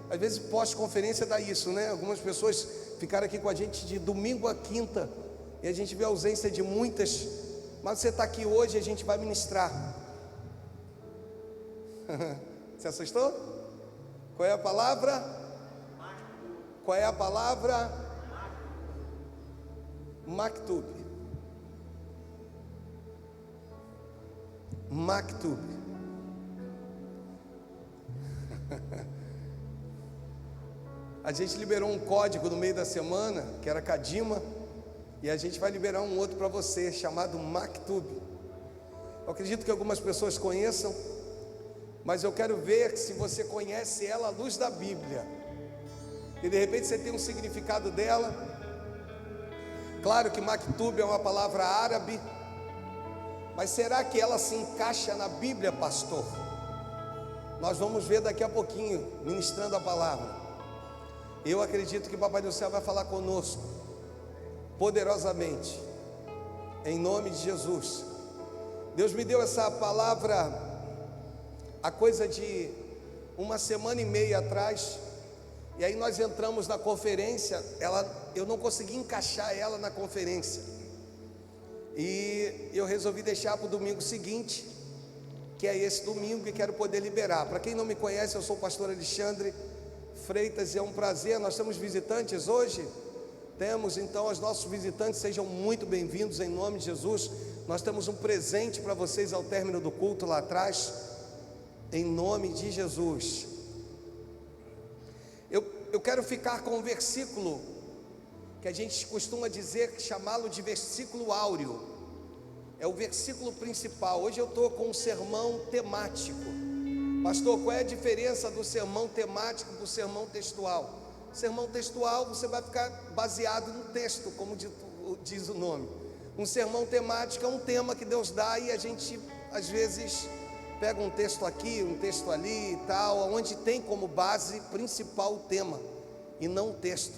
Às vezes pós-conferência dá isso, né? Algumas pessoas ficaram aqui com a gente de domingo a quinta e a gente vê a ausência de muitas, mas você está aqui hoje e a gente vai ministrar. Você assustou? Qual é a palavra? Qual é a palavra? Maktub. Maktub. A gente liberou um código no meio da semana, que era Kadima, e a gente vai liberar um outro para você, chamado Maktub. Eu acredito que algumas pessoas conheçam, mas eu quero ver se você conhece ela à luz da Bíblia. E de repente você tem um significado dela. Claro que Maktub é uma palavra árabe, mas será que ela se encaixa na Bíblia, pastor? Nós vamos ver daqui a pouquinho, ministrando a palavra. Eu acredito que o Papai do Céu vai falar conosco poderosamente, em nome de Jesus. Deus me deu essa palavra há coisa de uma semana e meia atrás, e aí nós entramos na conferência. Eu não consegui encaixar ela na conferência, e eu resolvi deixar para o domingo seguinte, que é esse domingo, e quero poder liberar. Para quem não me conhece, eu sou o pastor Alexandre Freitas, e é um prazer. Nós temos visitantes hoje. Temos, então, os nossos visitantes, sejam muito bem-vindos em nome de Jesus. Nós temos um presente para vocês ao término do culto lá atrás, em nome de Jesus. Eu quero ficar com um versículo que a gente costuma dizer, chamá-lo de versículo áureo. É o versículo principal. Hoje eu estou com um sermão temático. Pastor, qual é a diferença do sermão temático para o sermão textual? Sermão textual, você vai ficar baseado no texto, como diz o nome. Um sermão temático é um tema que Deus dá, e a gente às vezes pega um texto aqui, um texto ali e tal, onde tem como base principal o tema e não o texto.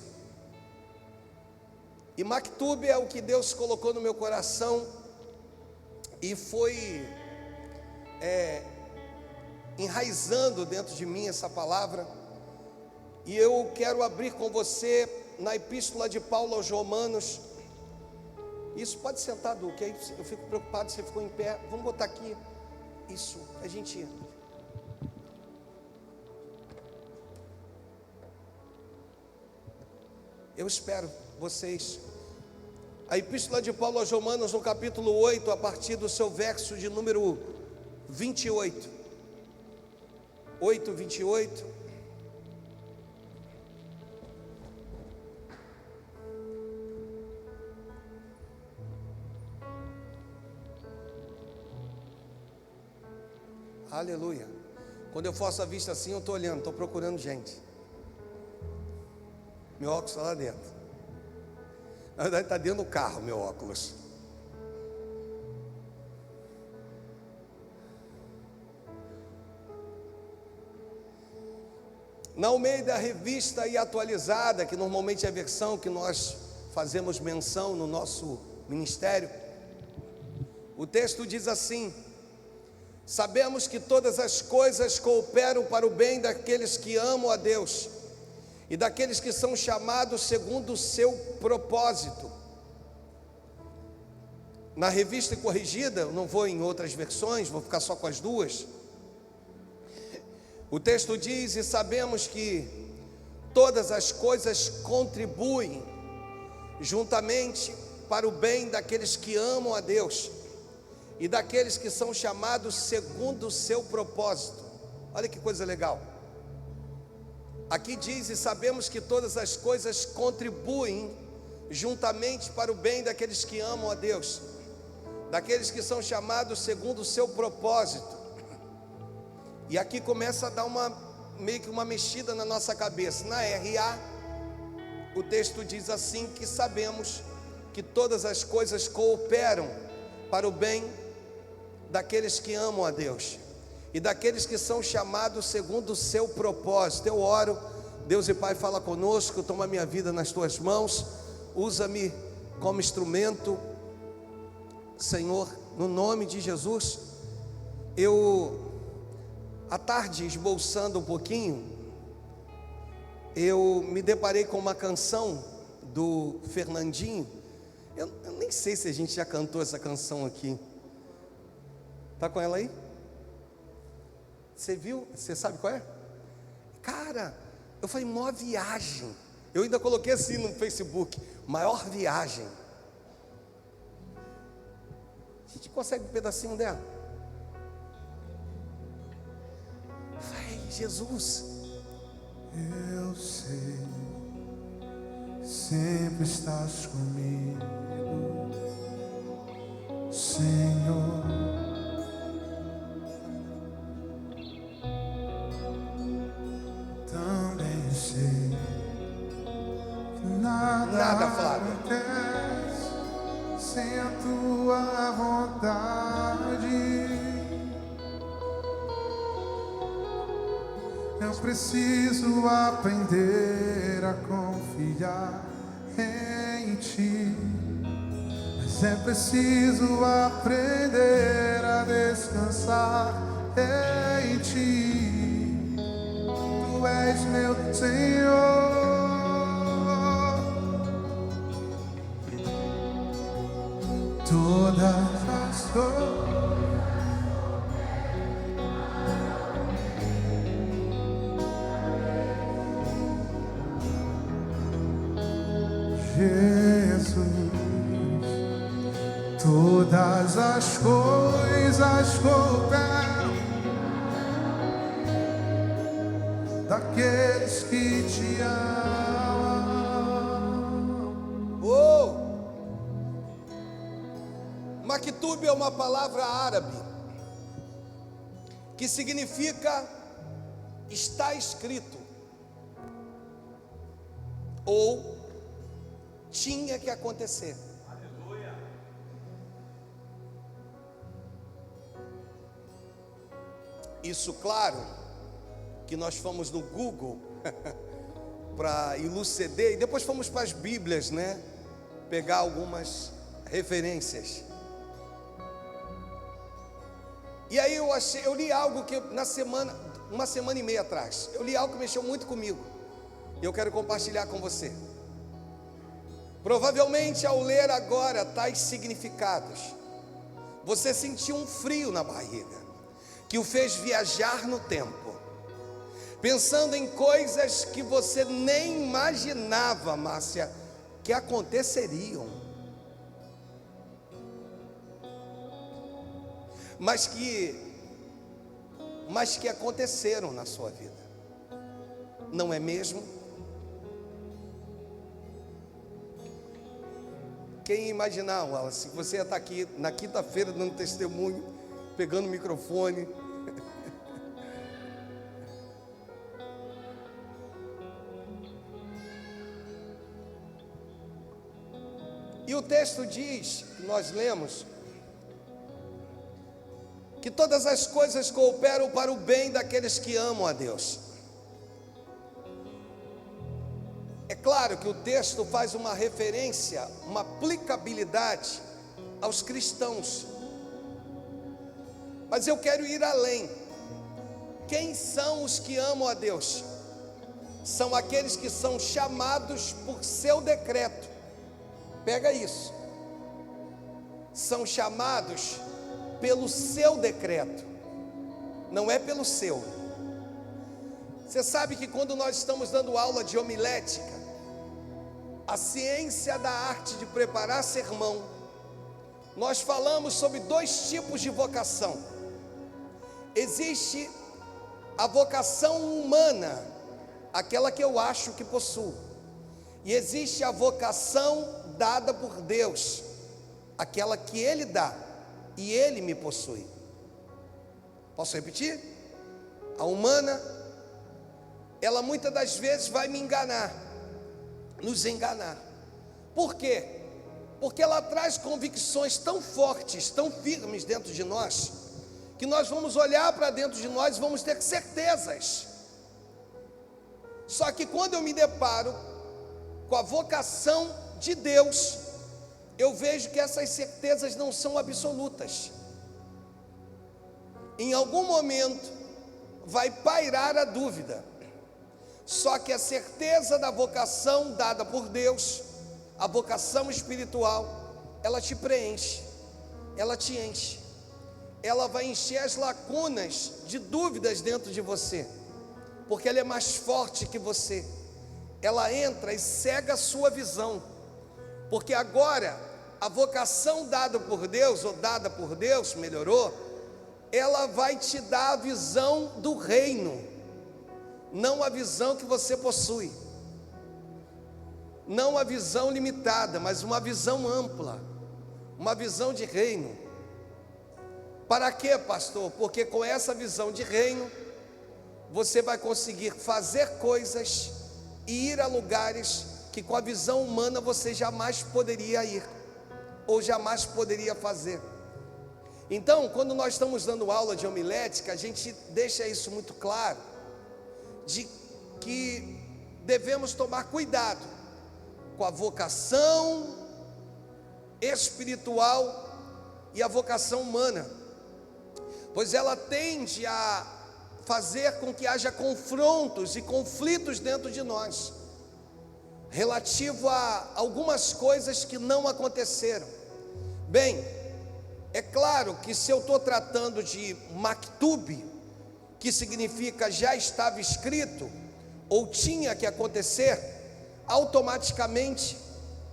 E Maktub é o que Deus colocou no meu coração, e foi enraizando dentro de mim essa palavra. E eu quero abrir com você na epístola de Paulo aos Romanos. Isso, pode sentar, Duque, aí eu fico preocupado, você ficou em pé. Vamos botar aqui. Isso, a gente... Eu espero vocês. A epístola de Paulo aos Romanos, no capítulo 8, a partir do seu verso de número 28. 8, 28. Aleluia. Quando eu faço a vista assim, eu estou olhando, estou procurando gente. Meu óculos está lá dentro. Na verdade está dentro do carro, meu óculos. Na Almeida Revista e Atualizada, que normalmente é a versão que nós fazemos menção no nosso ministério, o texto diz assim: sabemos que todas as coisas cooperam para o bem daqueles que amam a Deus e daqueles que são chamados segundo o seu propósito. Na Revista Corrigida, não vou em outras versões, vou ficar só com as duas. O texto diz: e sabemos que todas as coisas contribuem juntamente para o bem daqueles que amam a Deus e daqueles que são chamados segundo o seu propósito. Olha que coisa legal. Aqui diz: e sabemos que todas as coisas contribuem juntamente para o bem daqueles que amam a Deus, daqueles que são chamados segundo o seu propósito. E aqui começa a dar meio que uma mexida na nossa cabeça. Na RA, o texto diz assim: que sabemos que todas as coisas cooperam para o bem daqueles que amam a Deus e daqueles que são chamados segundo o seu propósito. Eu oro: Deus e Pai, fala conosco, toma minha vida nas tuas mãos, usa-me como instrumento, Senhor, no nome de Jesus. Eu, à tarde, esboçando um pouquinho, eu me deparei com uma canção do Fernandinho. Eu nem sei se a gente já cantou essa canção aqui. Tá com ela aí? Você viu? Você sabe qual é? Cara, eu falei, maior viagem. Eu ainda coloquei assim no Facebook, maior viagem. A gente consegue um pedacinho dela? Vai, Jesus. Eu sei, sempre estás comigo, Senhor. Também sei que nada Flávio. acontece sem a tua vontade. Eu preciso aprender a confiar em ti, mas é preciso aprender a descansar em ti. Tu és meu Senhor. Todas as coisas Jesus, todas as coisas cooperam daqueles que te amam. Oh! Maktub é uma palavra árabe que significa está escrito ou tinha que acontecer. Aleluia. Isso, claro, que nós fomos no Google para elucidar e depois fomos para as Bíblias, né? Pegar algumas referências. E aí eu li algo que uma semana e meia atrás, eu li algo que mexeu muito comigo. E eu quero compartilhar com você. Provavelmente ao ler agora tais significados, você sentiu um frio na barriga, que o fez viajar no tempo, pensando em coisas que você nem imaginava, Márcia, que aconteceriam, mas que aconteceram na sua vida, não é mesmo? Quem ia imaginar, Wallace, que você ia estar aqui na quinta-feira dando testemunho, pegando o microfone. E o texto diz, que nós lemos, que todas as coisas cooperam para o bem daqueles que amam a Deus. É claro que o texto faz uma referência, uma aplicabilidade aos cristãos. Mas eu quero ir além. Quem são os que amam a Deus? São aqueles que são chamados por seu decreto. Pega isso. São chamados pelo seu decreto, não é pelo seu. Você sabe que quando nós estamos dando aula de homilética, a ciência da arte de preparar sermão, nós falamos sobre dois tipos de vocação. Existe a vocação humana, aquela que eu acho que possuo, e existe a vocação dada por Deus, aquela que Ele dá e Ele me possui. Posso repetir? A humana, ela muitas das vezes vai me enganar, nos enganar. Por quê? Porque ela traz convicções tão fortes, tão firmes dentro de nós, que nós vamos olhar para dentro de nós e vamos ter certezas. Só que quando eu me deparo com a vocação de Deus, eu vejo que essas certezas não são absolutas. Em algum momento vai pairar a dúvida. Só que a certeza da vocação dada por Deus, a vocação espiritual, ela te preenche, ela te enche, ela vai encher as lacunas de dúvidas dentro de você, porque ela é mais forte que você. Ela entra e cega a sua visão, porque agora a vocação dada por Deus, ou dada por Deus, melhorou, ela vai te dar a visão do reino, não a visão que você possui, não a visão limitada, mas uma visão ampla, uma visão de reino. Para quê, pastor? Porque com essa visão de reino, você vai conseguir fazer coisas e ir a lugares que com a visão humana você jamais poderia ir, ou jamais poderia fazer. Então, quando nós estamos dando aula de homilética, a gente deixa isso muito claro, de que devemos tomar cuidado com a vocação espiritual e a vocação humana, pois ela tende a fazer com que haja confrontos e conflitos dentro de nós, relativo a algumas coisas que não aconteceram. Bem, é claro que se eu estou tratando de maktub, que significa já estava escrito, ou tinha que acontecer, automaticamente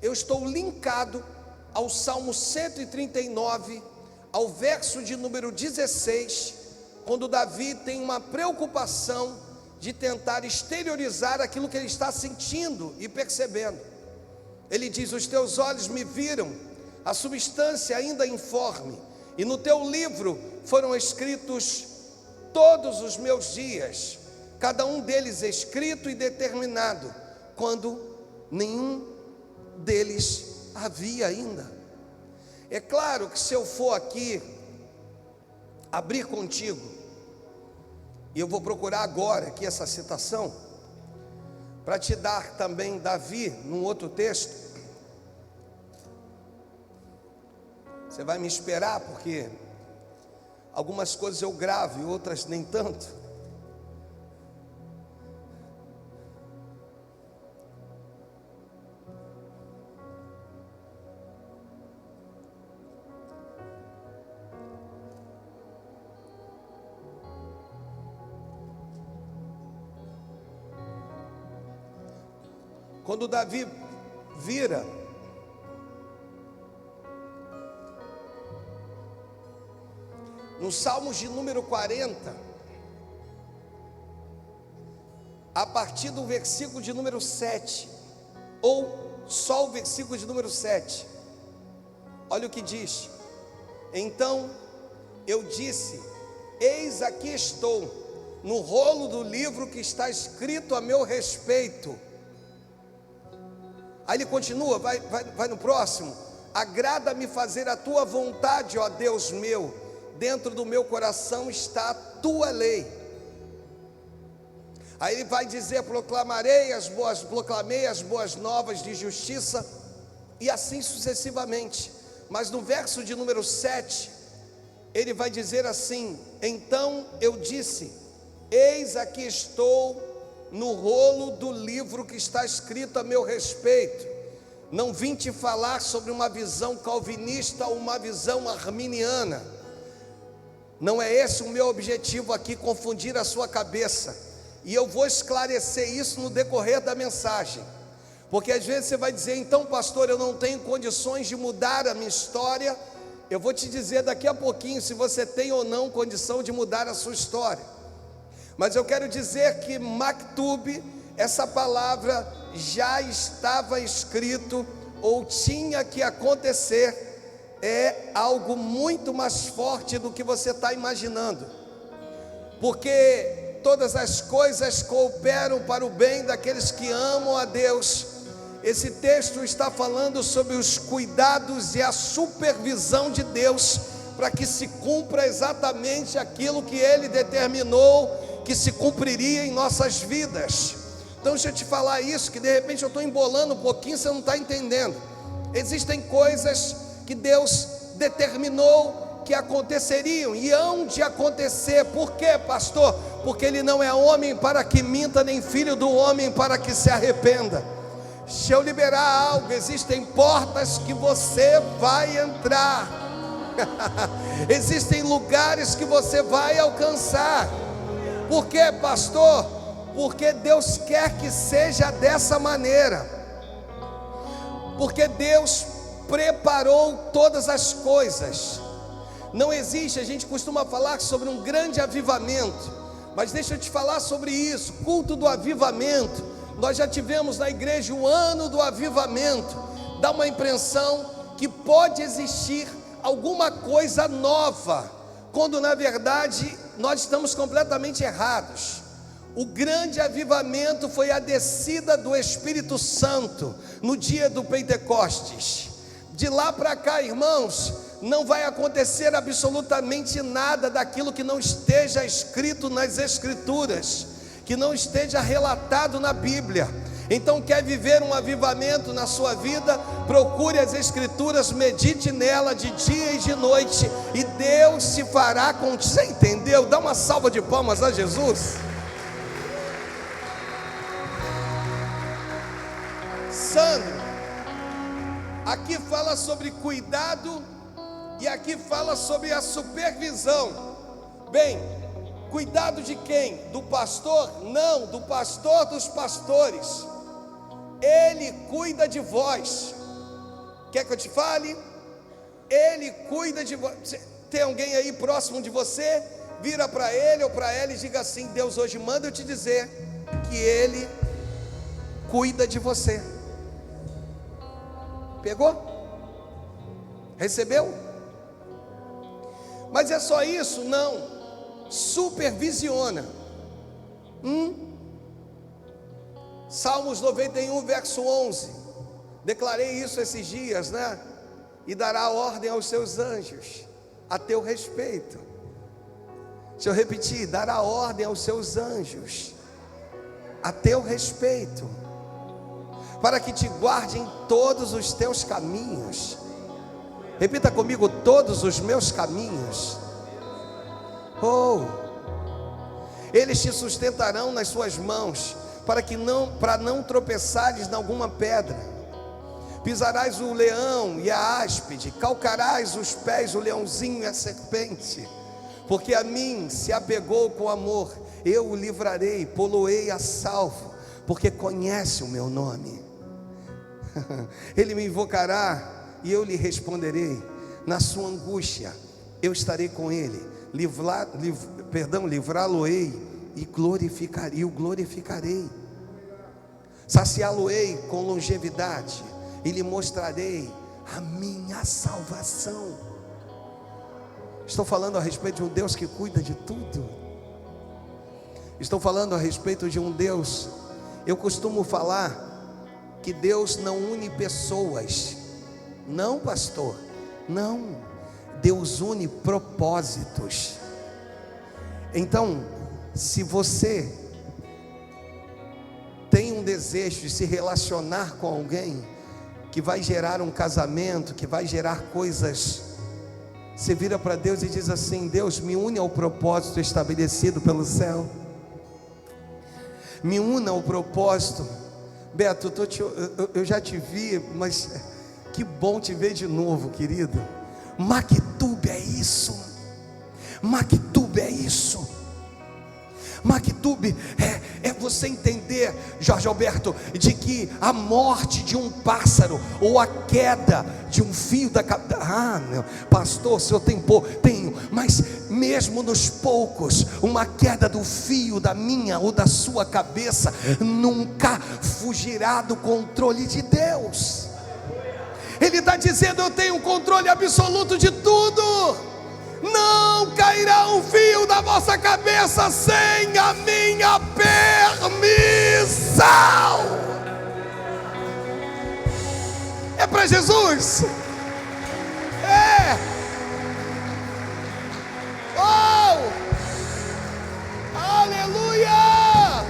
eu estou linkado ao Salmo 139, ao verso de número 16, quando Davi tem uma preocupação de tentar exteriorizar aquilo que ele está sentindo e percebendo. Ele diz: os teus olhos me viram, a substância ainda informe, e no teu livro foram escritos todos os meus dias, cada um deles escrito e determinado, quando nenhum deles havia ainda. É claro que se eu for aqui abrir contigo, e eu vou procurar agora aqui essa citação, para te dar também Davi, num outro texto. Você vai me esperar, porque algumas coisas eu gravo e outras nem tanto. Quando Davi vira no Salmos de número 40, a partir do versículo de número 7, ou só o versículo de número 7, olha o que diz: então eu disse, eis aqui estou, no rolo do livro que está escrito a meu respeito. Aí ele continua, vai no próximo: agrada-me fazer a tua vontade, ó Deus meu, dentro do meu coração está a tua lei. Aí ele vai dizer: proclamei as boas novas de justiça, e assim sucessivamente. Mas no verso de número 7, ele vai dizer assim: então eu disse, eis aqui estou no rolo do livro que está escrito a meu respeito. Não vim te falar sobre uma visão calvinista ou uma visão arminiana. Não é esse o meu objetivo aqui, confundir a sua cabeça. E eu vou esclarecer isso no decorrer da mensagem. Porque às vezes você vai dizer: então pastor, eu não tenho condições de mudar a minha história. Eu vou te dizer daqui a pouquinho se você tem ou não condição de mudar a sua história. Mas eu quero dizer que maktub, essa palavra já estava escrito, ou tinha que acontecer, é algo muito mais forte do que você está imaginando, porque todas as coisas cooperam para o bem daqueles que amam a Deus. Esse texto está falando sobre os cuidados e a supervisão de Deus, para que se cumpra exatamente aquilo que Ele determinou que se cumpriria em nossas vidas. Então deixa eu te falar isso, que de repente eu estou embolando um pouquinho, você não está entendendo. Existem coisas que Deus determinou que aconteceriam e hão de acontecer. Por quê, pastor? Porque ele não é homem para que minta, nem filho do homem para que se arrependa. Se eu liberar algo, existem portas que você vai entrar. Existem lugares que você vai alcançar. Por quê, pastor? Porque Deus quer que seja dessa maneira. Porque Deus preparou todas as coisas. Não existe, a gente costuma falar sobre um grande avivamento, mas deixa eu te falar sobre isso. Culto do avivamento, nós já tivemos na igreja o ano do avivamento. Dá uma impressão que pode existir alguma coisa nova, quando na verdade nós estamos completamente errados. O grande avivamento foi a descida do Espírito Santo no dia do Pentecostes. De lá para cá, irmãos, não vai acontecer absolutamente nada daquilo que não esteja escrito nas Escrituras, que não esteja relatado na Bíblia. Então, quer viver um avivamento na sua vida? Procure as Escrituras, medite nela de dia e de noite, e Deus se fará contigo. Você entendeu? Dá uma salva de palmas a Jesus. Sandro, aqui fala sobre cuidado e aqui fala sobre a supervisão. Bem, cuidado de quem? Do pastor? Não, do pastor dos pastores. Ele cuida de vós. Quer que eu te fale? Ele cuida de vós. Tem alguém aí próximo de você? Vira para ele ou para ela e diga assim: Deus hoje manda eu te dizer que Ele cuida de você. Pegou? Recebeu? Mas é só isso? Não. Supervisiona. Salmos 91, verso 11. Declarei isso esses dias, né? E dará ordem aos seus anjos a teu respeito. Deixa eu repetir: dará ordem aos seus anjos a teu respeito, para que te guardem todos os teus caminhos. Repita comigo: todos os meus caminhos. Eles te sustentarão nas suas mãos, para não tropeçares em alguma pedra. Pisarás o leão e a áspide, calcarás os pés o leãozinho e a serpente. Porque a mim se apegou com amor, eu o livrarei, pô-lo-ei a salvo, porque conhece o meu nome. Ele me invocará e eu lhe responderei. Na sua angústia eu estarei com ele, livrá-lo-ei e o glorificarei. Saciá-lo-ei com longevidade e lhe mostrarei a minha salvação. Estou falando a respeito de um Deus que cuida de tudo. Estou falando a respeito de um Deus. Eu costumo falar que Deus não une pessoas. Não, pastor, não. Deus une propósitos. Então, se você tem um desejo de se relacionar com alguém que vai gerar um casamento, que vai gerar coisas, você vira para Deus e diz assim: Deus, me une ao propósito estabelecido pelo céu. Me una ao propósito. Beto, eu já te vi, mas que bom te ver de novo, querido. Maquitube é isso. Maquitube é isso. Maquitube é você entender, Jorge Alberto, de que a morte de um pássaro ou a queda de um fio da cabeça. Meu pastor, o senhor tem pouco? Tenho, mas mesmo nos poucos, uma queda do fio da minha ou da sua cabeça nunca fugirá do controle de Deus. Ele está dizendo: eu tenho controle absoluto de tudo. Não cairá um fio da vossa cabeça sem a minha permissão. É para Jesus. Aleluia.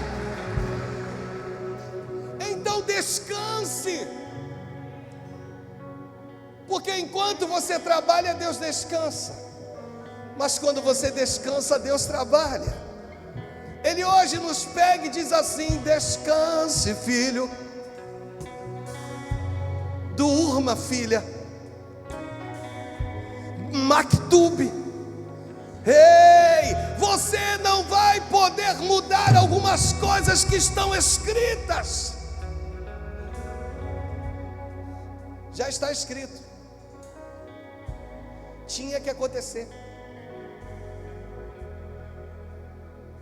Então descanse, porque enquanto você trabalha, Deus descansa. Mas quando você descansa, Deus trabalha. Ele hoje nos pega e diz assim: descanse, filho. Durma, filha. Maktub. Ei, você não vai poder mudar algumas coisas que estão escritas. Já está escrito. Tinha que acontecer.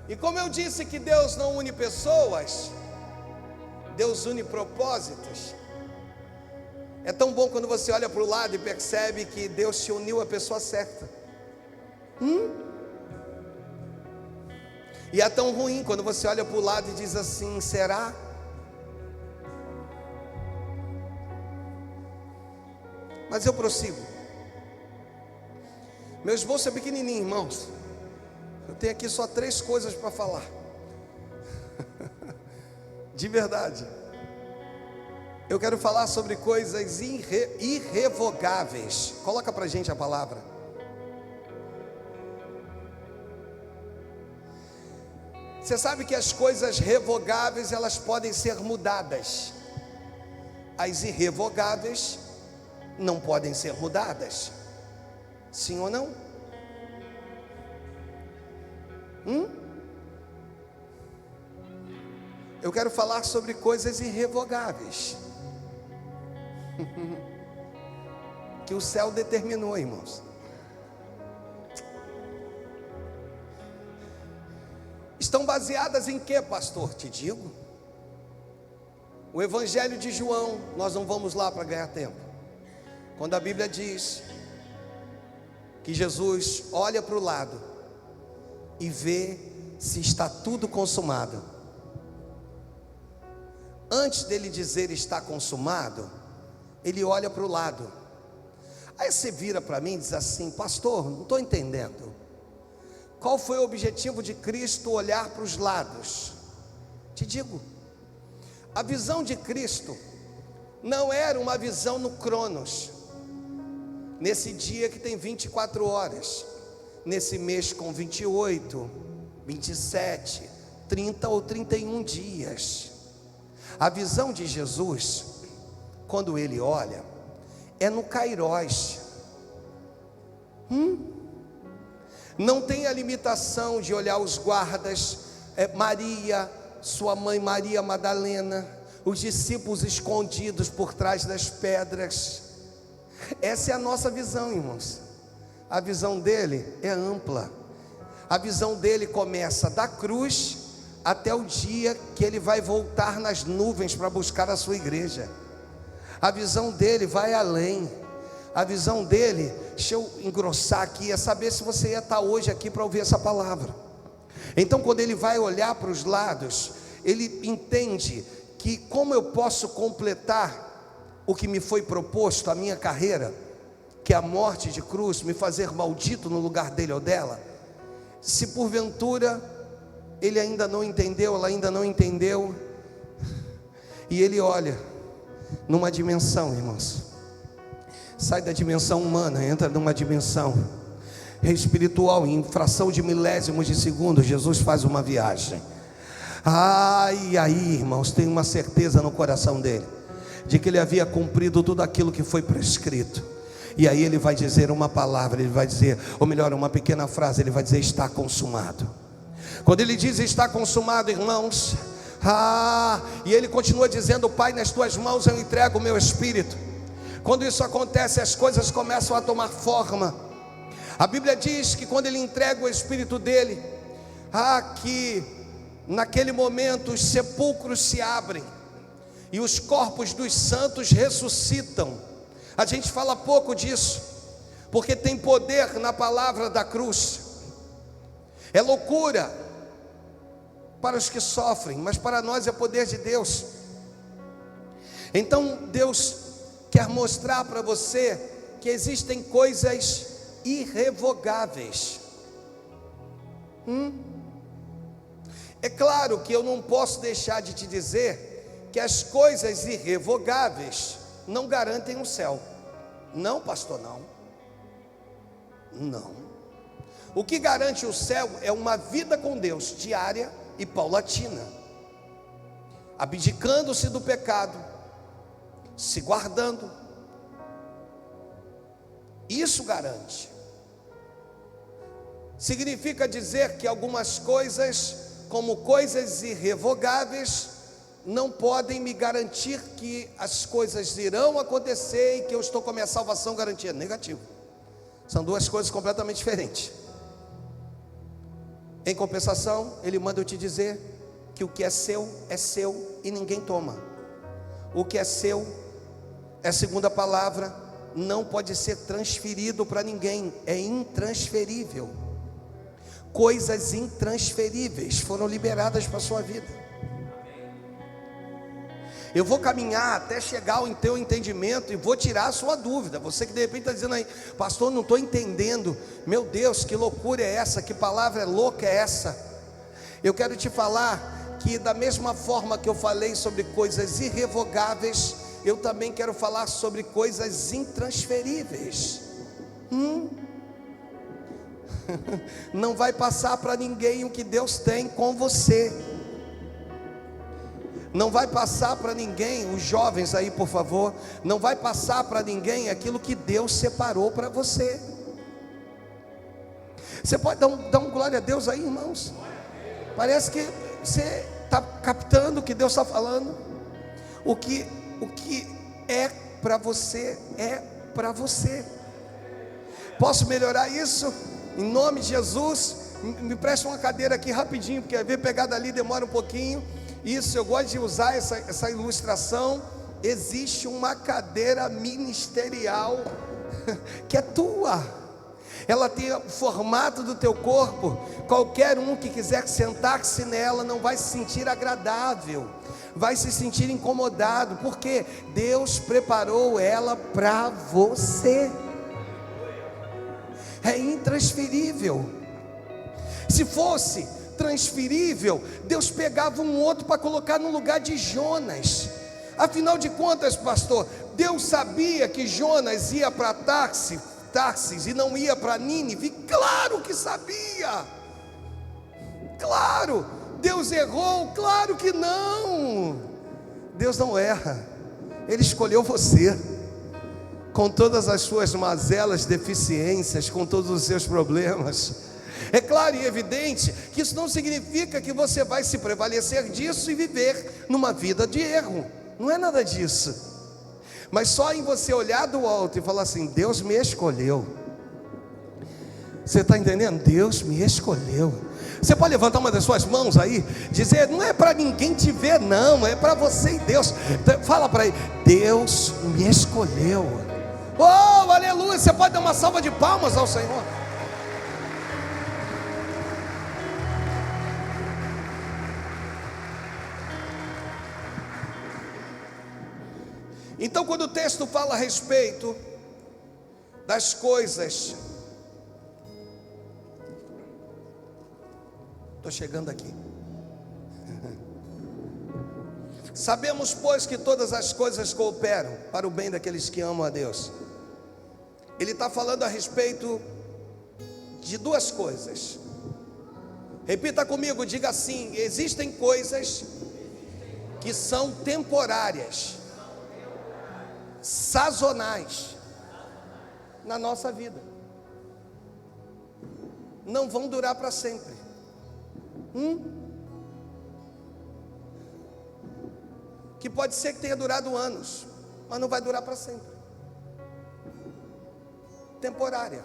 E como eu disse que Deus não une pessoas, Deus une propósitos. É tão bom quando você olha para o lado e percebe que Deus te uniu à pessoa certa. E é tão ruim quando você olha para o lado e diz assim: será? Mas eu prossigo. Meu esboço é pequenininho, irmãos. Eu tenho aqui só 3 coisas para falar. De verdade. Eu quero falar sobre coisas irrevogáveis. Coloca para a gente a palavra. Você sabe que as coisas revogáveis, elas podem ser mudadas. As irrevogáveis não podem ser mudadas. Sim ou não? Eu quero falar sobre coisas irrevogáveis. Que o céu determinou, irmãos. Estão baseadas em quê, pastor? Te digo. O Evangelho de João, nós não vamos lá para ganhar tempo. Quando a Bíblia diz que Jesus olha para o lado e vê se está tudo consumado. Antes dele dizer está consumado, ele olha para o lado. Aí você vira para mim e diz assim: pastor, não estou entendendo. Qual foi o objetivo de Cristo olhar para os lados? Te digo, a visão de Cristo não era uma visão no Cronos, nesse dia que tem 24 horas, nesse mês com 28, 27, 30 ou 31 dias. A visão de Jesus, quando ele olha, é no Kairós. Não tem a limitação de olhar os guardas, Maria, sua mãe Maria Madalena, os discípulos escondidos por trás das pedras. Essa é a nossa visão, irmãos. A visão dele é ampla. A visão dele começa da cruz até o dia que ele vai voltar nas nuvens para buscar a sua igreja. A visão dele vai além. A visão dele, deixa eu engrossar aqui, é saber se você ia estar hoje aqui para ouvir essa palavra. Então, quando ele vai olhar para os lados, ele entende que como eu posso completar o que me foi proposto, a minha carreira, que é a morte de cruz, me fazer maldito no lugar dele ou dela. Se porventura ele ainda não entendeu, ela ainda não entendeu, e ele olha numa dimensão, irmãos, sai da dimensão humana, entra numa dimensão espiritual. Em fração de milésimos de segundo, Jesus faz uma viagem. E aí, irmãos, tem uma certeza no coração dele de que ele havia cumprido tudo aquilo que foi prescrito. E aí ele vai dizer uma palavra, ele vai dizer, ou melhor, uma pequena frase, ele vai dizer: está consumado. Quando ele diz está consumado, irmãos, e ele continua dizendo: Pai, nas tuas mãos eu entrego o meu espírito. Quando isso acontece, as coisas começam a tomar forma. A Bíblia diz que quando ele entrega o espírito dele, que naquele momento os sepulcros se abrem e os corpos dos santos ressuscitam. A gente fala pouco disso, porque tem poder na palavra da cruz. É loucura para os que sofrem, mas para nós é poder de Deus. Então Deus quer mostrar para você que existem coisas irrevogáveis. É claro que eu não posso deixar de te dizer que as coisas irrevogáveis não garantem o céu. Não, pastor, não. O que garante o céu é uma vida com Deus diária e paulatina, abdicando-se do pecado, se guardando. Isso garante. Significa dizer que algumas coisas, como coisas irrevogáveis, não podem me garantir que as coisas irão acontecer e que eu estou com a minha salvação garantida. Negativo. São duas coisas completamente diferentes. Em compensação, ele manda eu te dizer que o que é seu e ninguém toma. O que é seu é a segunda palavra, não pode ser transferido para ninguém, é intransferível. Coisas intransferíveis foram liberadas para a sua vida. Eu vou caminhar até chegar ao teu entendimento e vou tirar a sua dúvida. Você que de repente está dizendo aí, pastor, não estou entendendo. Meu Deus, que loucura é essa? Que palavra louca é essa? Eu quero te falar que da mesma forma que eu falei sobre coisas irrevogáveis, eu também quero falar sobre coisas intransferíveis. Não vai passar para ninguém o que Deus tem com você. Não vai passar para ninguém, os jovens aí por favor, não vai passar para ninguém aquilo que Deus separou para você. Você pode dar um glória a Deus aí, irmãos? Parece que você está captando o que Deus está falando. O que é para você, é para você. Posso melhorar isso? Em nome de Jesus, me preste uma cadeira aqui rapidinho, porque ver pegar dali demora um pouquinho. Isso, eu gosto de usar essa ilustração. Existe uma cadeira ministerial que é tua. Ela tem o formato do teu corpo. Qualquer um que quiser sentar-se nela não vai se sentir agradável, vai se sentir incomodado, porque Deus preparou ela para você. É intransferível. Se fosse transferível, Deus pegava um outro para colocar no lugar de Jonas. Afinal de contas, pastor, Deus sabia que Jonas ia para Tarsis e não ia para Nínive? Claro que sabia. Claro. Deus errou? Claro que não. Deus não erra. Ele escolheu você, com todas as suas mazelas, deficiências, com todos os seus problemas. É claro e evidente que isso não significa que você vai se prevalecer disso e viver numa vida de erro. Não é nada disso. Mas só em você olhar do alto e falar assim: Deus me escolheu. Você está entendendo? Deus me escolheu. Você pode levantar uma das suas mãos aí, dizer: não é para ninguém te ver, não, é para você e Deus. Fala para ele: Deus me escolheu. Oh, aleluia. Você pode dar uma salva de palmas ao Senhor. Então, quando o texto fala a respeito das coisas, estou chegando aqui. Sabemos, pois, que todas as coisas cooperam para o bem daqueles que amam a Deus. Ele está falando a respeito de duas coisas. Repita comigo, diga assim: existem coisas que são temporárias, sazonais na nossa vida, não vão durar para sempre. Que pode ser que tenha durado anos, mas não vai durar para sempre. Temporária.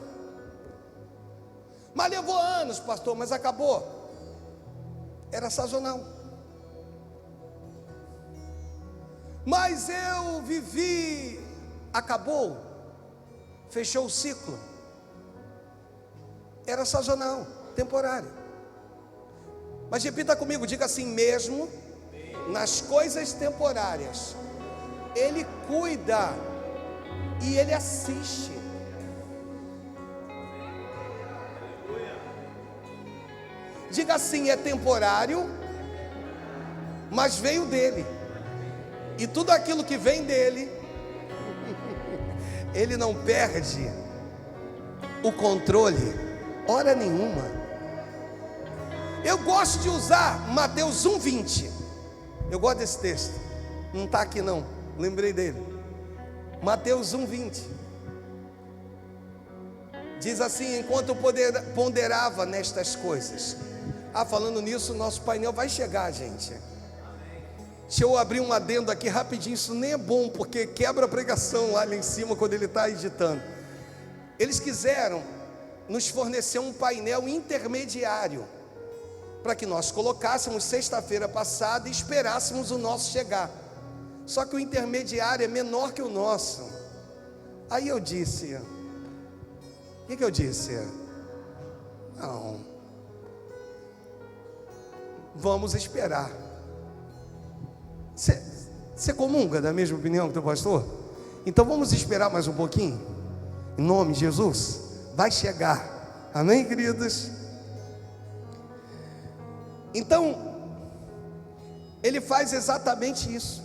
Mas levou anos, pastor, mas acabou. Era sazonal. Mas eu vivi, acabou, fechou o ciclo. Era sazonal, temporário. Mas repita comigo, diga assim: mesmo nas coisas temporárias, Ele cuida e Ele assiste. Diga assim: é temporário, mas veio dele. E tudo aquilo que vem dele, Ele não perde o controle Hora nenhuma. Eu gosto de usar Mateus 1:20. Eu gosto desse texto. Não está aqui não, lembrei dele. Mateus 1:20. Diz assim: enquanto ponderava nestas coisas. Falando nisso, nosso painel vai chegar, gente. Deixa eu abrir um adendo aqui rapidinho. Isso nem é bom, porque quebra a pregação lá em cima quando ele está editando. Eles quiseram nos fornecer um painel intermediário, para que nós colocássemos sexta-feira passada e esperássemos o nosso chegar. Só que o intermediário é menor que o nosso. Aí eu disse, o que eu disse? Não, vamos esperar. Você comunga da mesma opinião que o teu pastor? Então vamos esperar mais um pouquinho. Em nome de Jesus, vai chegar. Amém, queridos? Então, ele faz exatamente isso.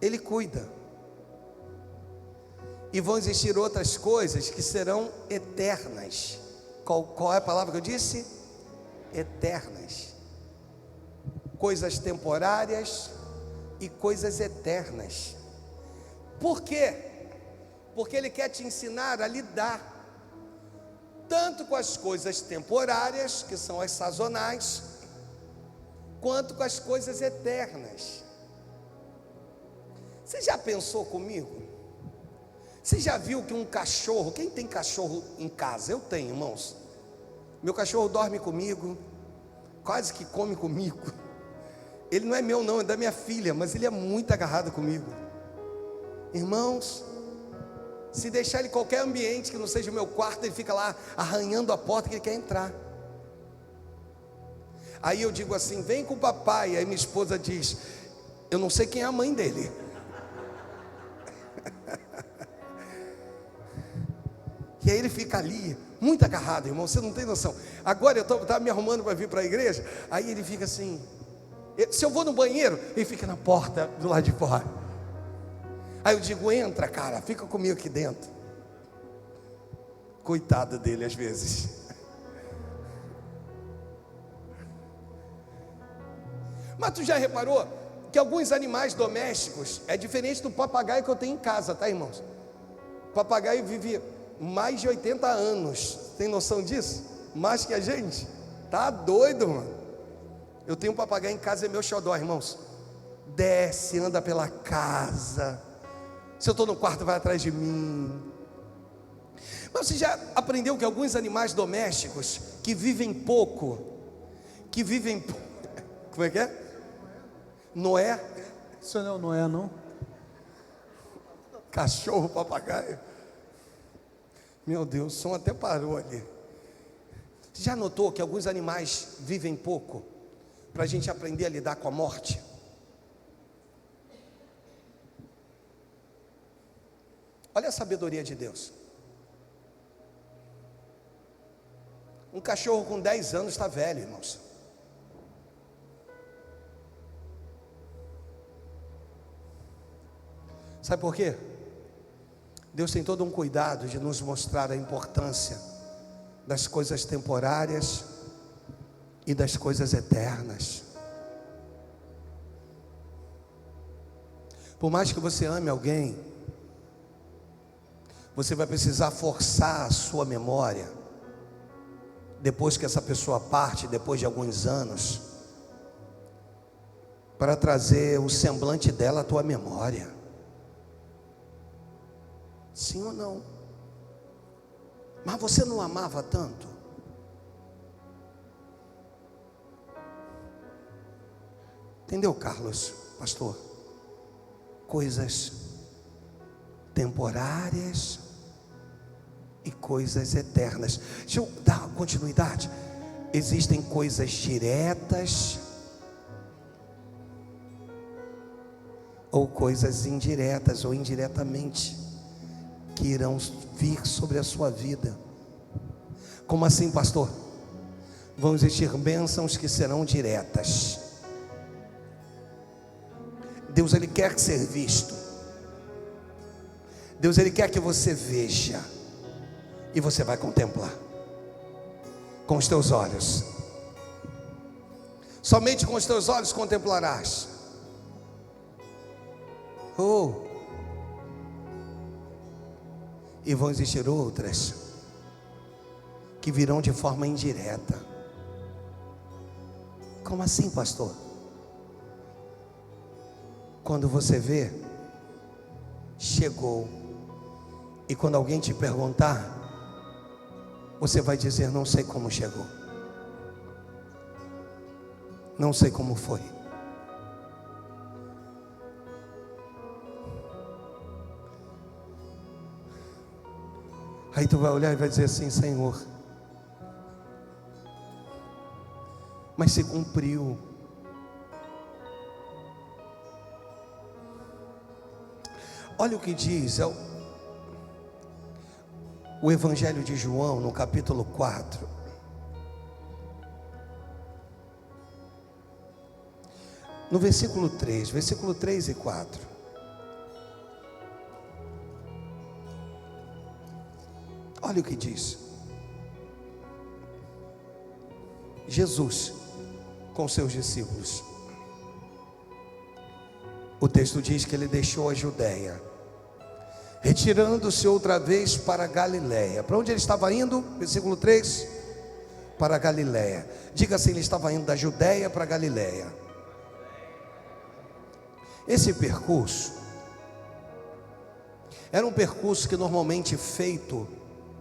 Ele cuida. E vão existir outras coisas que serão eternas. Qual é a palavra que eu disse? Eternas. Coisas temporárias e coisas eternas. Por quê? Porque ele quer te ensinar a lidar tanto com as coisas temporárias, que são as sazonais, quanto com as coisas eternas. Você já pensou comigo? Você já viu que um cachorro, quem tem cachorro em casa? Eu tenho, irmãos. Meu cachorro dorme comigo, quase que come comigo. Ele não é meu não, é da minha filha, mas ele é muito agarrado comigo. Irmãos, se deixar ele em qualquer ambiente que não seja o meu quarto, ele fica lá arranhando a porta que ele quer entrar. Aí eu digo assim: vem com o papai. Aí minha esposa diz: eu não sei quem é a mãe dele. E aí ele fica ali, muito agarrado, irmão, você não tem noção. Agora eu estava me arrumando para vir para a igreja. Aí ele fica assim, se eu vou no banheiro, ele fica na porta do lado de fora. Aí eu digo: entra, cara, fica comigo aqui dentro. Coitado dele às vezes. Mas tu já reparou que alguns animais domésticos é diferente do papagaio que eu tenho em casa, tá, irmãos? O papagaio vive mais de 80 anos. Tem noção disso? Mais que a gente. Tá doido, mano. Eu tenho um papagaio em casa, é meu xodó, irmãos. Desce, anda pela casa. Se eu estou no quarto, vai atrás de mim. Mas você já aprendeu que alguns animais domésticos que vivem pouco, como é que é? Noé? Isso não é o Noé, não? Cachorro, papagaio. Meu Deus, o som até parou ali. Você já notou que alguns animais vivem pouco, para a gente aprender a lidar com a morte? Olha a sabedoria de Deus. Um cachorro com 10 anos está velho, irmãos. Sabe por quê? Deus tem todo um cuidado de nos mostrar a importância das coisas temporárias e das coisas eternas. Por mais que você ame alguém, você vai precisar forçar a sua memória, depois que essa pessoa parte, depois de alguns anos, para trazer o semblante dela à tua memória. Sim ou não? Mas você não amava tanto? Entendeu, Carlos, pastor? Coisas temporárias e coisas eternas. Deixa eu dar continuidade. Existem coisas diretas ou coisas indiretas ou indiretamente que irão vir sobre a sua vida. Como assim, pastor? Vão existir bênçãos que serão diretas. Deus, Ele quer ser visto. Deus, Ele quer que você veja. E você vai contemplar com os teus olhos. Somente com os teus olhos contemplarás. E vão existir outras que virão de forma indireta. Como assim, pastor? Quando você vê, chegou. E quando alguém te perguntar, você vai dizer: não sei como chegou, não sei como foi. Aí tu vai olhar e vai dizer assim: Senhor, mas se cumpriu. Olha o que diz o Evangelho de João, no capítulo 4. No versículo 3 e 4. Olha o que diz. Jesus com seus discípulos. O texto diz que ele deixou a Judeia, retirando-se outra vez para Galiléia. Para onde ele estava indo? Versículo 3. Para Galiléia. Diga assim: ele estava indo da Judeia para Galiléia. Esse percurso era um percurso que normalmente feito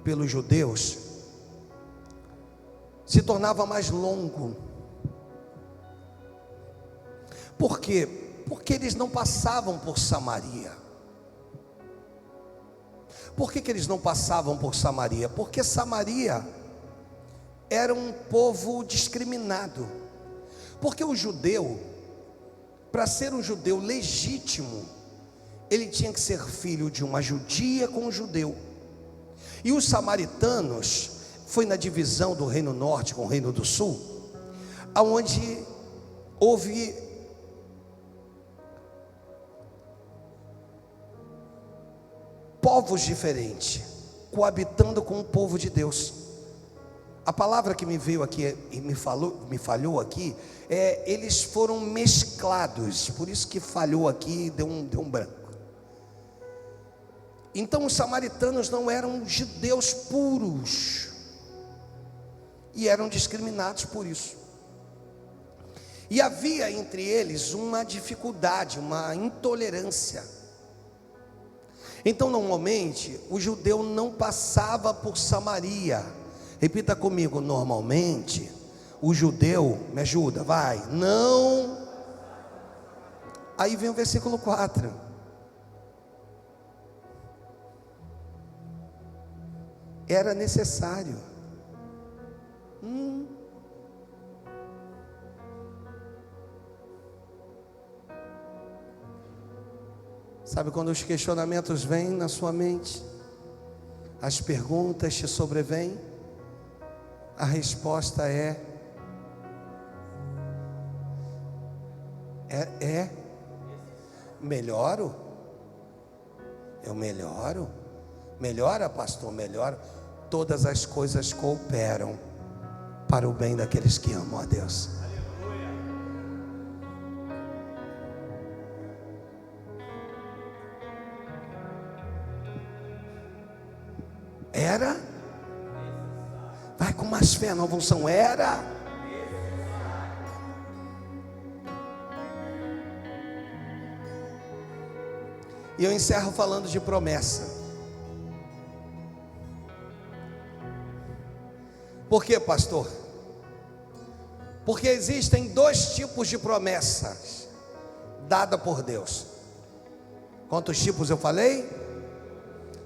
pelos judeus se tornava mais longo. Por quê? Porque eles não passavam por Samaria. Por que eles não passavam por Samaria? Porque Samaria era um povo discriminado. Porque o judeu, para ser um judeu legítimo, ele tinha que ser filho de uma judia com um judeu. E os samaritanos, foi na divisão do Reino Norte com o Reino do Sul, aonde houve povos diferentes, coabitando com o povo de Deus. A palavra que me veio aqui e me falhou aqui, eles foram mesclados, por isso que falhou aqui, deu um branco. Então os samaritanos não eram judeus puros, e eram discriminados por isso. E havia entre eles uma dificuldade, uma intolerância. Então normalmente o judeu não passava por Samaria. Repita comigo: normalmente o judeu, me ajuda, vai, não. Aí vem o versículo 4. Era necessário. Sabe quando os questionamentos vêm na sua mente, as perguntas te sobrevêm, a resposta é melhoro? Eu melhoro? Melhora, pastor? Melhora. Todas as coisas cooperam para o bem daqueles que amam a Deus. Era? Vai com mais fé, não função. Era? E eu encerro falando de promessa. Por quê, pastor? Porque existem dois tipos de promessas dadas por Deus. Quantos tipos eu falei?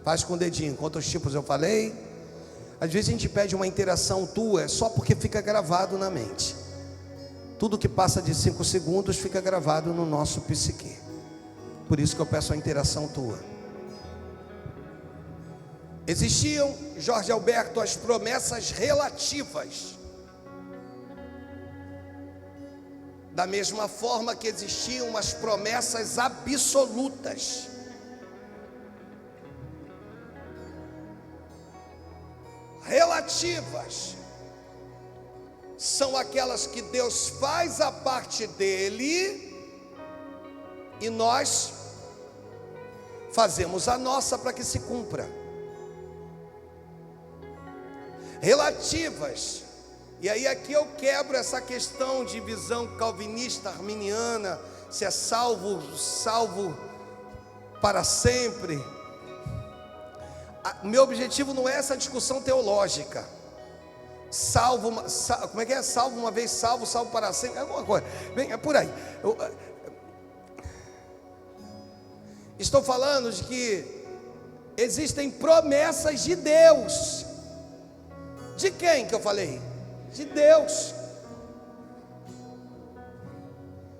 Faz com o dedinho. Quantos tipos eu falei? Às vezes a gente pede uma interação tua só porque fica gravado na mente. Tudo que passa de 5 segundos fica gravado no nosso psique. Por isso que eu peço a interação tua. Existiam, Jorge Alberto, as promessas relativas. Da mesma forma que existiam as promessas absolutas. relativas são aquelas que Deus faz a parte dele e nós fazemos a nossa para que se cumpra. Relativas, e aí aqui eu quebro essa questão de visão calvinista, arminiana, se é salvo para sempre. Meu objetivo não é essa discussão teológica. Como é que é? Salvo uma vez, salvo para sempre, alguma coisa. Bem, é por aí. Estou falando de que existem promessas de Deus. De quem que eu falei? De Deus.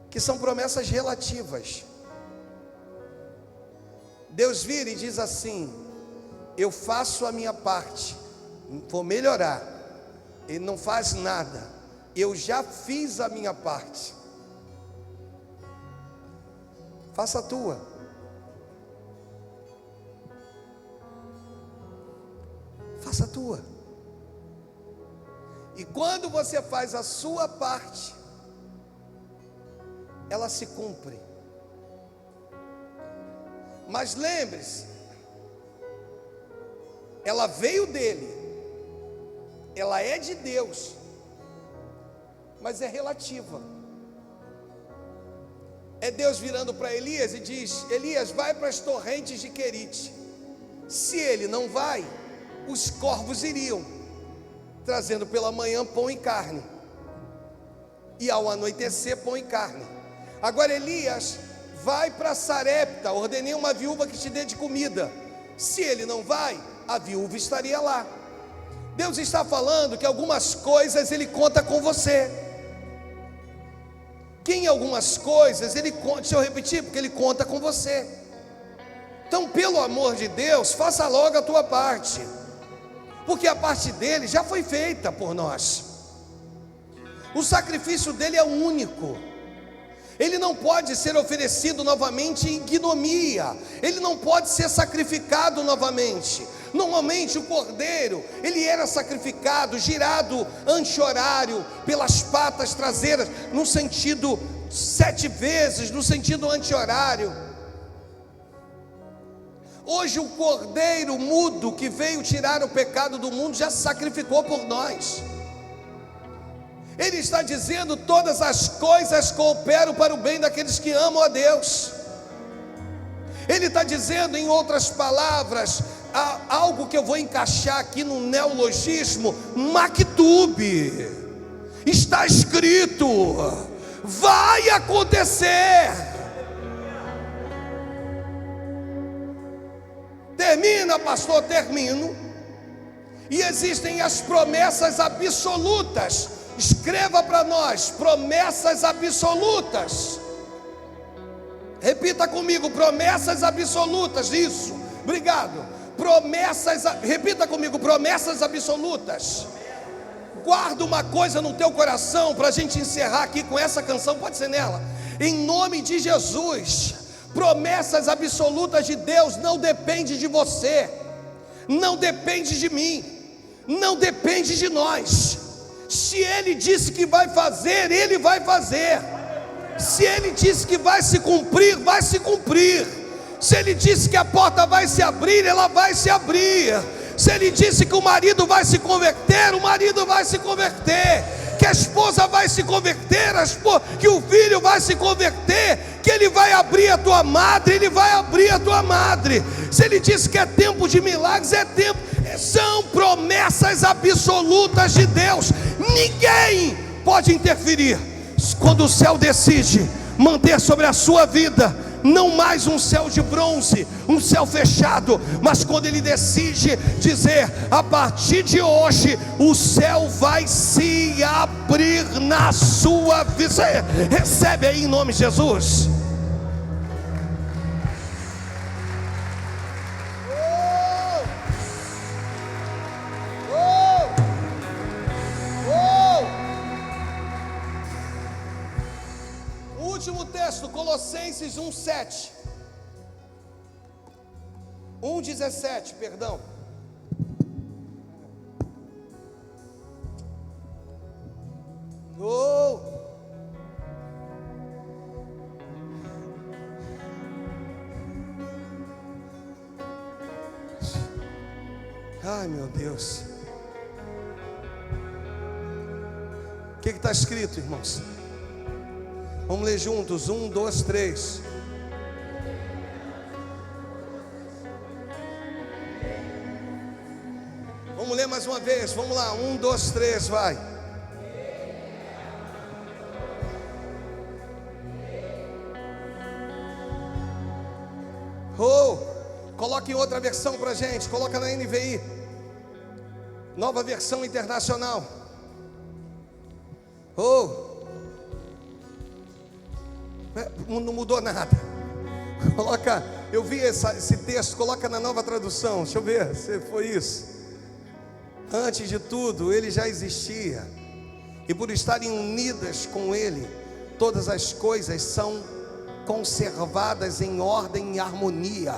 Que são promessas relativas. Deus vira e diz assim: eu faço a minha parte, vou melhorar. Ele não faz nada, eu já fiz a minha parte. Faça a tua. Faça a tua. E quando você faz a sua parte, ela se cumpre. Mas lembre-se, ela veio dele, ela é de Deus, mas é relativa. É Deus virando para Elias e diz: Elias, vai para as torrentes de Querite. Se ele não vai, os corvos iriam, trazendo pela manhã pão e carne, e ao anoitecer pão e carne. Agora Elias, vai para Sarepta, ordenei uma viúva que te dê de comida. Se ele não vai, a viúva estaria lá. Deus está falando que algumas coisas Ele conta com você. Que em algumas coisas Ele conta, deixa eu repetir, porque Ele conta com você. Então, pelo amor de Deus, faça logo a tua parte, porque a parte dele já foi feita por nós. O sacrifício dele é único. Ele não pode ser oferecido novamente em ignomia. Ele não pode ser sacrificado novamente. Normalmente o cordeiro, ele era sacrificado, girado anti-horário, pelas patas traseiras, no sentido 7 vezes, no sentido anti-horário. Hoje o cordeiro mudo que veio tirar o pecado do mundo já se sacrificou por nós. Ele está dizendo: todas as coisas cooperam para o bem daqueles que amam a Deus. Ele está dizendo, em outras palavras, algo que eu vou encaixar aqui no neologismo, maktub. Está escrito, vai acontecer. Termina, pastor, termino. E existem as promessas absolutas. Escreva para nós, promessas absolutas. Repita comigo, promessas absolutas. Isso, obrigado. Repita comigo, promessas absolutas. Guarda uma coisa no teu coração, para a gente encerrar aqui com essa canção, pode ser nela. Em nome de Jesus, promessas absolutas de Deus não depende de você, não depende de mim, não depende de nós. Se Ele disse que vai fazer, Ele vai fazer. Se Ele disse que vai se cumprir, vai se cumprir. Se Ele disse que a porta vai se abrir, ela vai se abrir. Se Ele disse que o marido vai se converter, o marido vai se converter. Que a esposa vai se converter, que o filho vai se converter. Que Ele vai abrir a tua madre, Ele vai abrir a tua madre. Se Ele disse que é tempo de milagres, é tempo. São promessas absolutas de Deus. Ninguém pode interferir. Quando o céu decide manter sobre a sua vida, não mais um céu de bronze, um céu fechado, mas quando Ele decide dizer: a partir de hoje o céu vai se abrir na sua vida. Recebe aí em nome de Jesus. Último texto, Colossenses 1:7. 1:17, perdão. Ai, meu Deus. O que está escrito, irmãos? Vamos ler juntos. 1, 2, 3. Vamos ler mais uma vez. Vamos lá. 1, 2, 3, vai. Oh, coloque em outra versão pra gente. Coloca na NVI, Nova Versão Internacional. Oh, não mudou nada. Coloca, eu vi esse texto. Coloca na Nova Tradução. Deixa eu ver se foi isso. Antes de tudo, ele já existia, e por estarem unidas com ele, todas as coisas são conservadas em ordem e harmonia.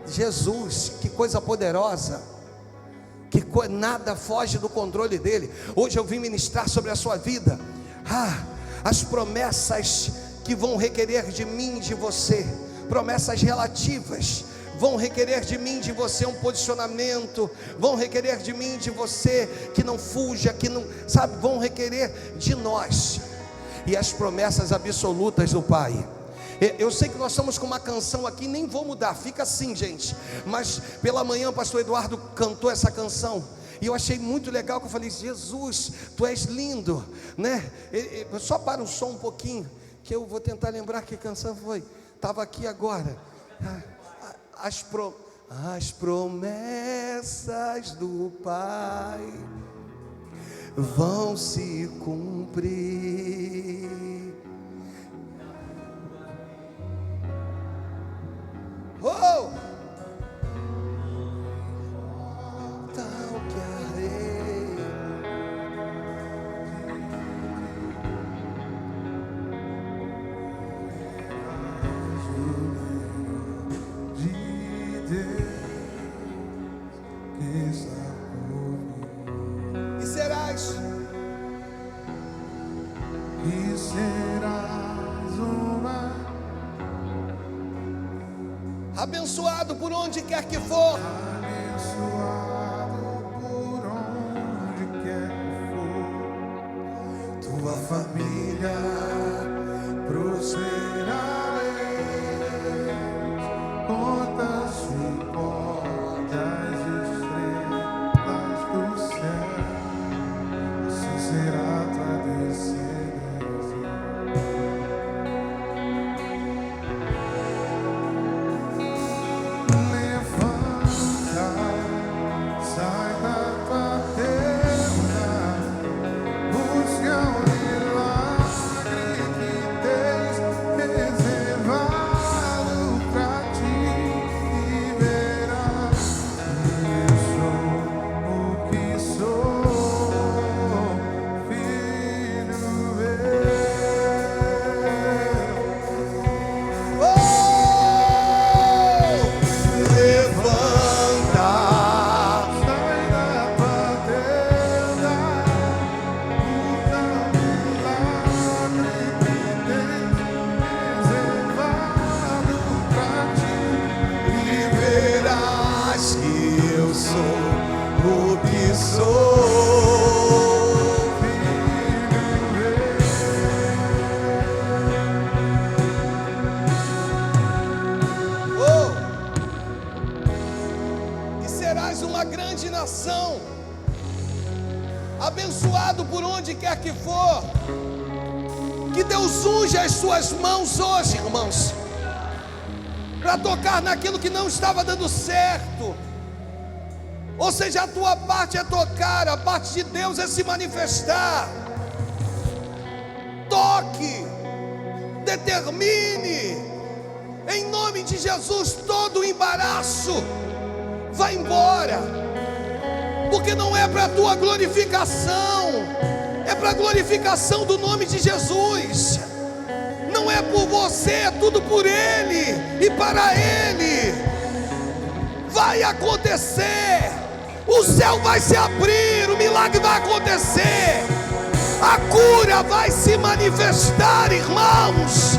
Jesus, que coisa poderosa, nada foge do controle dele. Hoje eu vim ministrar sobre a sua vida, as promessas que vão requerer de mim e de você, promessas relativas, vão requerer de mim e de você um posicionamento, vão requerer de mim e de você que não fuja, que não, sabe, vão requerer de nós, e as promessas absolutas do Pai. Eu sei que nós estamos com uma canção aqui, nem vou mudar, fica assim, gente. Mas pela manhã o pastor Eduardo cantou essa canção, e eu achei muito legal, que eu falei: Jesus, tu és lindo, né? Só para o som um pouquinho, que eu vou tentar lembrar que canção foi. Estava aqui agora. As promessas do Pai vão se cumprir. Oh! Tal que a areia. De Deus que está comigo. E serás uma abençoado por onde quer que for. abençoado por onde quer que for. Tua família prosperarei. Contas e portas, estrelas do céu. Assim será tua descendência. Abençoado por onde quer que for. Que Deus unja as suas mãos hoje, irmãos, para tocar naquilo que não estava dando certo. Ou seja, a tua parte é tocar, a parte de Deus é se manifestar. Toque, determine, em nome de Jesus, todo o embaraço vai embora, porque não é para a tua glorificação, é para a glorificação do nome de Jesus. Não é por você, é tudo por Ele e para Ele. Vai acontecer, o céu vai se abrir, o milagre vai acontecer, a cura vai se manifestar, irmãos.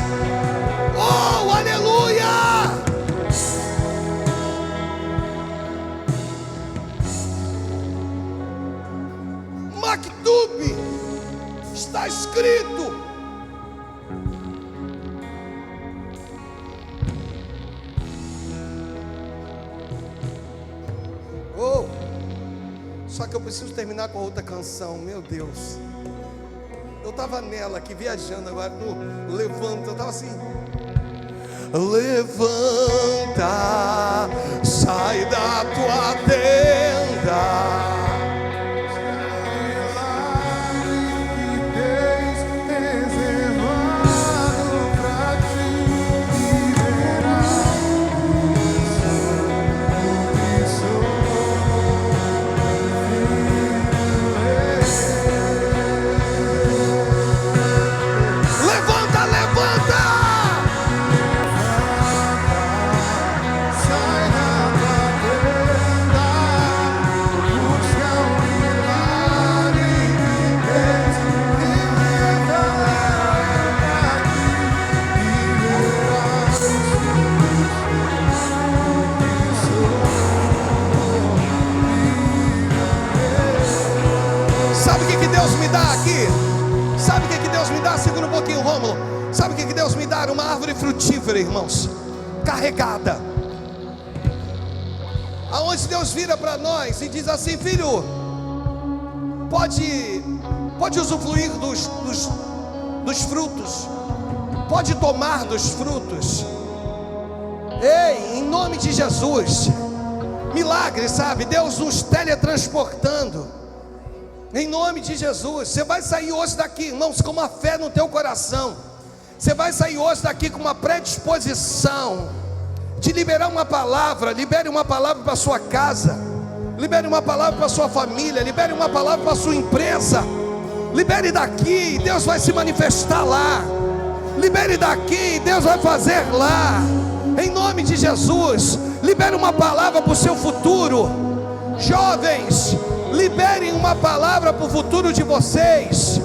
Oh, aleluia! Só que eu preciso terminar com a outra canção, meu Deus. Eu estava nela aqui, viajando agora, no Levanta, eu estava assim. Levanta, sai da tua tenda. Sabe o que Deus me dá aqui? Sabe o que Deus me dá? Segura um pouquinho, Rômulo. Sabe o que Deus me dá? Uma árvore frutífera, irmãos, carregada. Aonde Deus vira para nós e diz assim: filho, pode usufruir dos frutos, pode tomar dos frutos. Ei, em nome de Jesus. Milagre, sabe? Deus nos teletransportando. Em nome de Jesus. Você vai sair hoje daqui, irmãos, com uma fé no teu coração. Você vai sair hoje daqui com uma predisposição de liberar uma palavra. Libere uma palavra para a sua casa, libere uma palavra para a sua família, libere uma palavra para a sua empresa. Libere daqui e Deus vai se manifestar lá. Libere daqui e Deus vai fazer lá. Em nome de Jesus. Libere uma palavra para o seu futuro. Jovens, liberem uma palavra para o futuro de vocês.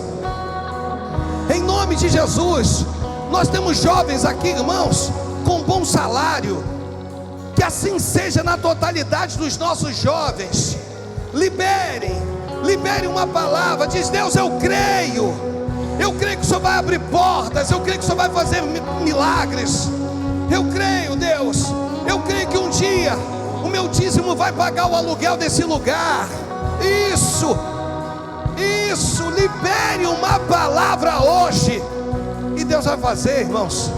Em nome de Jesus. Nós temos jovens aqui, irmãos, com bom salário. Que assim seja na totalidade dos nossos jovens. Liberem uma palavra. Diz: Deus, eu creio que o Senhor vai abrir portas. Eu creio que o Senhor vai fazer milagres. Eu creio, Deus. Eu creio que um dia o meu dízimo vai pagar o aluguel desse lugar. Isso, libere uma palavra hoje, e Deus vai fazer, irmãos,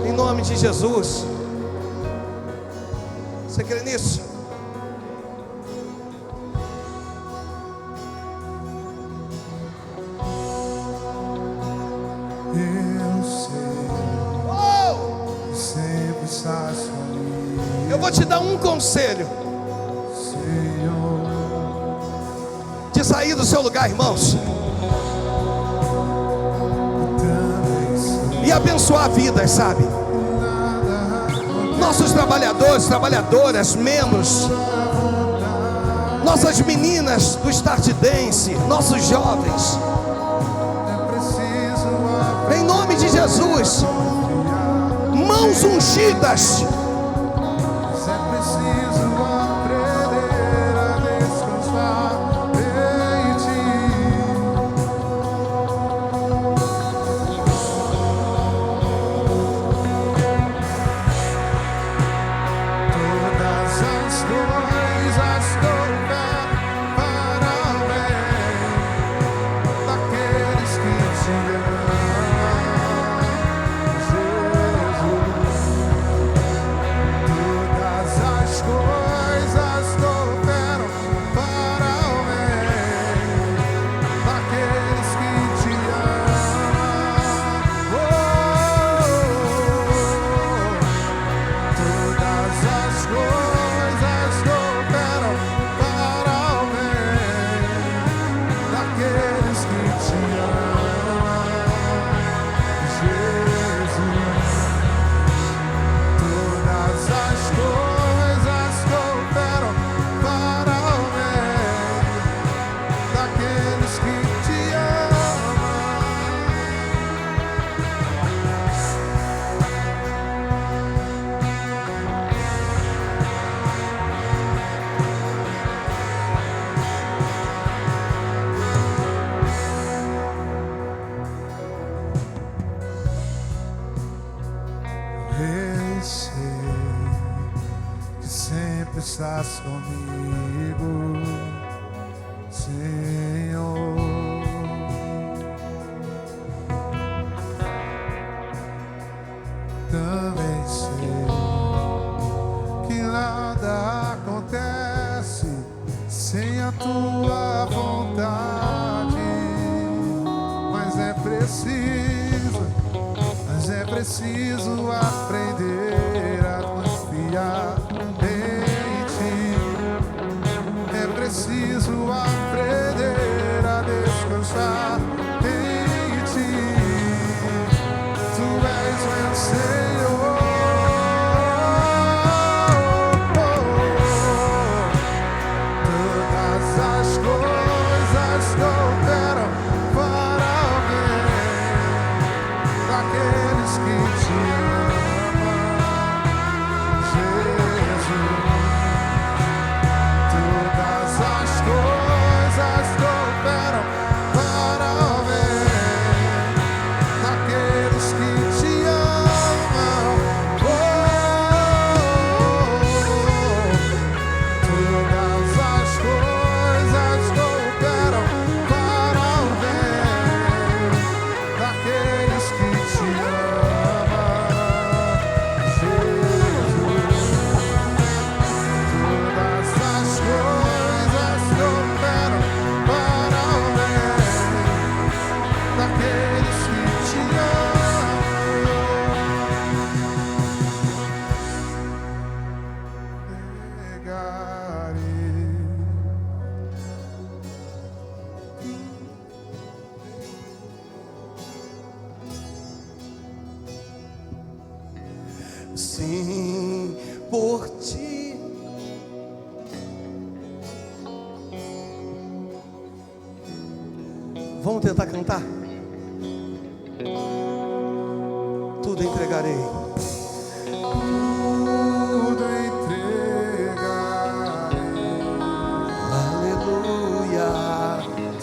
em nome de Jesus. Você crê nisso? Eu sei, sempre estás comigo. Eu vou te dar um conselho de sair do seu lugar, irmãos, e abençoar vidas, sabe? Nossos trabalhadores, trabalhadoras, membros, nossas meninas do Start Dance, nossos jovens, em nome de Jesus, mãos ungidas. Estás comigo, Senhor. Também sei que nada acontece sem a tua vontade, mas é preciso aprender a confiar em ti. É preciso aprender a descansar em ti. Tu és meu Senhor. Todas as coisas cooperam para o bem daqueles que te amam, Jesus. Todas as coisas cooperam para o bem daqueles que te amam. Todas as coisas cooperam para o bem daqueles que te amam, Jesus. Todas as coisas cooperam para o bem daqueles que te amam. Negarei. Sim, por ti. Vamos tentar cantar? Tudo entregarei. Tudo entregarei. Aleluia.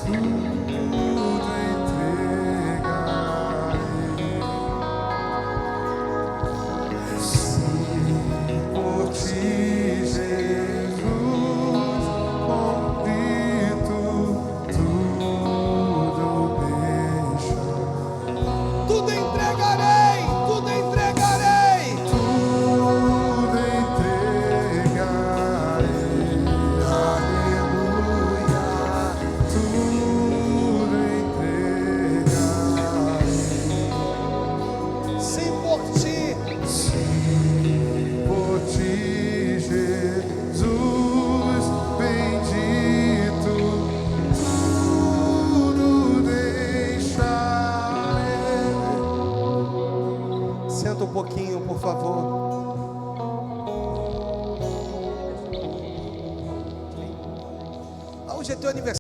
Tudo entregarei. Sim, por ti, Jesus, convito tudo deixa. Tudo entregarei. Tudo entregarei. Tudo entregarei. Aleluia. Tudo entregarei. Sim, por ti. Por ti, Jesus bendito, tudo deixarei. Senta um pouquinho, por favor. Hoje é teu aniversário.